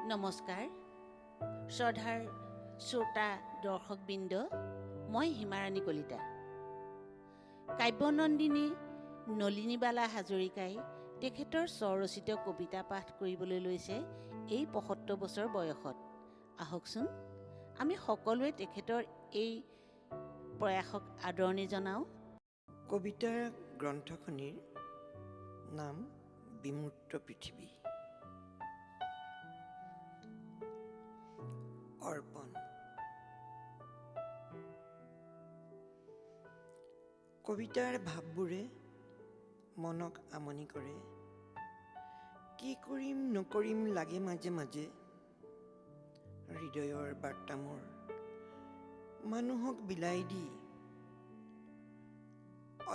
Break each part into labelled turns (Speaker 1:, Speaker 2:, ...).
Speaker 1: নমস্কাৰ শ্ৰদ্ধাৰ শ্ৰোতা দৰ্শকবৃন্দ, মই হিমাৰাণী কলিতা। কাব্যনন্দিনী নলিনীবালা হাজৰিকাই তেখেতৰ স্বৰচিত কবিতা পাঠ কৰিবলৈ লৈছে এই ৭৫ বছৰ বয়সত। আহকচোন আমি সকলোৱে তেখেতৰ এই প্ৰয়াসক আদৰণি জনাওঁ।
Speaker 2: কবিতাৰ গ্ৰন্থখনিৰ নাম বিমূৰ্ত পৃথিৱী। অৰ্পণ। কবিতাৰ ভাৱবোৰে মনক আমনি কৰে। কি কৰিম নকৰিম লাগে মাজে মাজে। হৃদয়ৰ বাৰ্তা মোৰ মানুহক বিলাই দি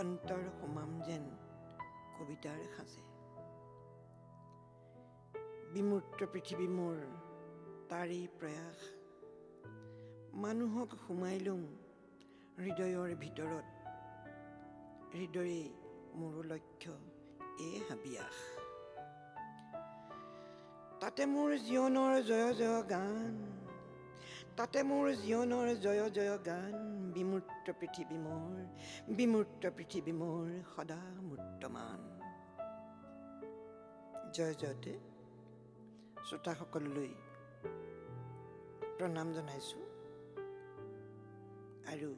Speaker 2: অন্তৰ সোমাম যেন কবিতাৰ সাজে। বিমূৰ্ত পৃথিৱী মোৰ তাৰেই প্ৰয়াস। মানুহক সোমাই লওঁ হৃদয়ৰ ভিতৰত। হৃদয়ে মোৰ লক্ষ্য এই হাবিয়াস। তাতে মোৰ জীৱনৰ জয় জয় গান। তাতে মোৰ জীৱনৰ জয় জয় গান। বিমূৰ্ত পৃথিৱী মোৰ, বিমূৰ্ত পৃথিৱী মোৰ সদা মূৰ্তমান। জয় জয়তে শ্ৰোতাসকললৈ প্ৰণাম জনাইছোঁ আৰু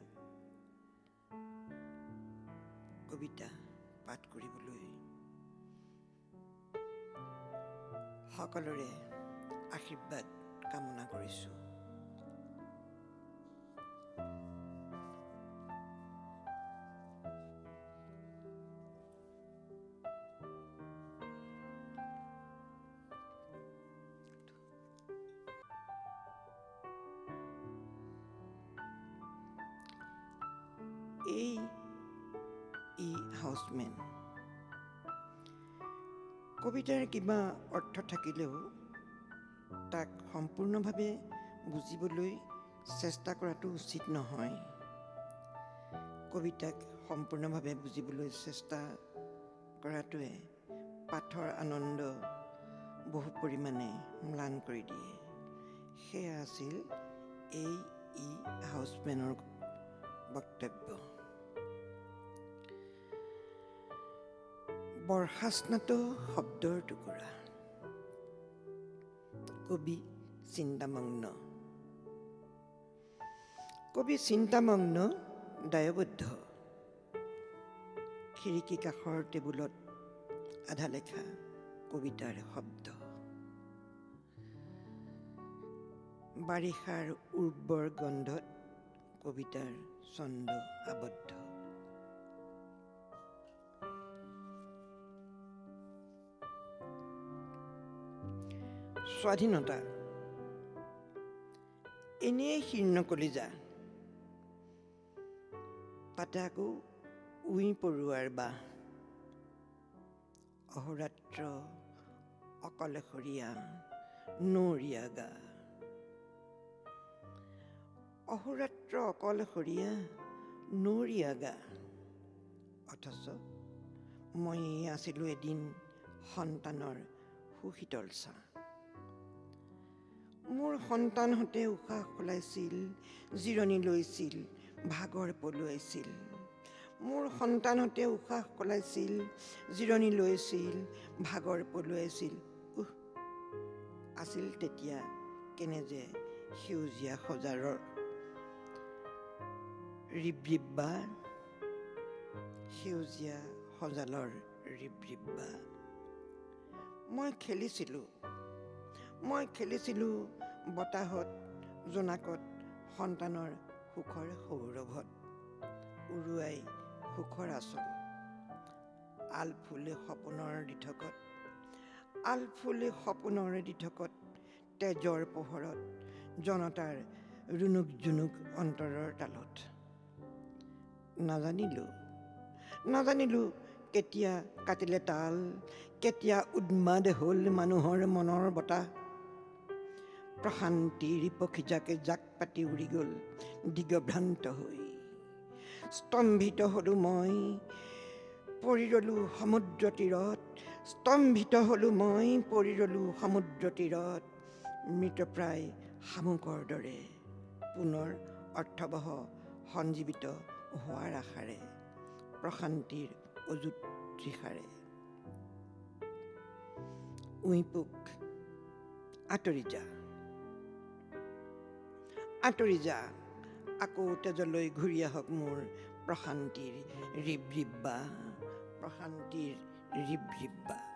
Speaker 2: কবিতা পাঠ কৰিবলৈ সকলোৰে আশীৰ্বাদ কামনা কৰিছোঁ। এই হাউচমেন কবিতাৰ কিবা অৰ্থ থাকিলেও তাক সম্পূৰ্ণভাৱে বুজিবলৈ চেষ্টা কৰাটো উচিত নহয়। কবিতাক সম্পূৰ্ণভাৱে বুজিবলৈ চেষ্টা কৰাটোৱে পাঠৰ আনন্দ বহু পৰিমাণে ম্লান কৰি দিয়ে। সেয়া আছিল এই হাউচমেনৰ বক্তব্য। বৰ্ষাস্নাত শব্দৰ টুকুৰা। কবি চিন্তামগ্ন। কবি চিন্তামগ্ন, দায়বদ্ধ। খিৰিকী কাষৰ টেবুলত আধা লেখা কবিতাৰ শব্দ। বাৰিষাৰ উৰ্বৰ গন্ধত কবিতাৰ ছন্দ আবদ্ধ। স্বাধীনতা এনেই শীৰ্ণ কলিজা। তাতে আকৌ উই পৰুৱাৰ বাহ। অহোৰাত্ৰ অকলশৰীয়া নৰীয়া গা। অহোৰাত্ৰ অকলশৰীয়া নৰীয়া গা। অথচ মই আছিলোঁ এদিন সন্তানৰ সুশীতল ছাঁ। মোৰ সন্তানহঁতে উশাহ সলাইছিল, জিৰণি লৈছিল, ভাগৰ পলুৱাইছিল। মোৰ সন্তানহঁতে উশাহ সলাইছিল, জিৰণি লৈছিল, ভাগৰ পলুৱাইছিল। আছিল তেতিয়া কেনে যে সেউজীয়া সজাৰৰ ৰিবৰিব্বা। সেউজীয়া সজালৰ ৰিবৰিব্বা। মই খেলিছিলোঁ বতাহত, জোনাকত, সন্তানৰ সুখৰ সৌৰভত। উৰুৱাই সুখৰ আচল। আলফুলে সপোনৰ দিঠকত। আলফুলে সপোনৰ দিঠকত। তেজৰ পোহৰত, জনতাৰ ৰুণুক জুনুক অন্তৰৰ তালত। নাজানিলোঁ কেতিয়া কাটিলে তাল। কেতিয়া উন্মাদ হ'ল মানুহৰ মনৰ বতাহ। প্ৰশান্তিৰ পক্ষীজাকে জাক পাতি উৰি গ'ল দিগভ্ৰান্ত হৈ। স্তম্ভিত হ'লোঁ মই, পৰি ৰ'লোঁ সমুদ্ৰ তীৰত। স্তম্ভিত হ'লোঁ মই, পৰি ৰ'লোঁ সমুদ্ৰ তীৰত। মৃতপ্ৰায় শামুকৰ দৰে পুনৰ অৰ্থবহ সঞ্জীৱিত হোৱাৰ আশাৰে প্ৰশান্তিৰ অযুত তৃষাৰে। উইপুক আঁতৰি যা, আঁতৰি যা, আকৌ তেজলৈ ঘূৰি আহক মোৰ প্ৰশান্তিৰ ৰিব ৰিব্বা, প্ৰশান্তিৰ ৰিব ৰিব্বা।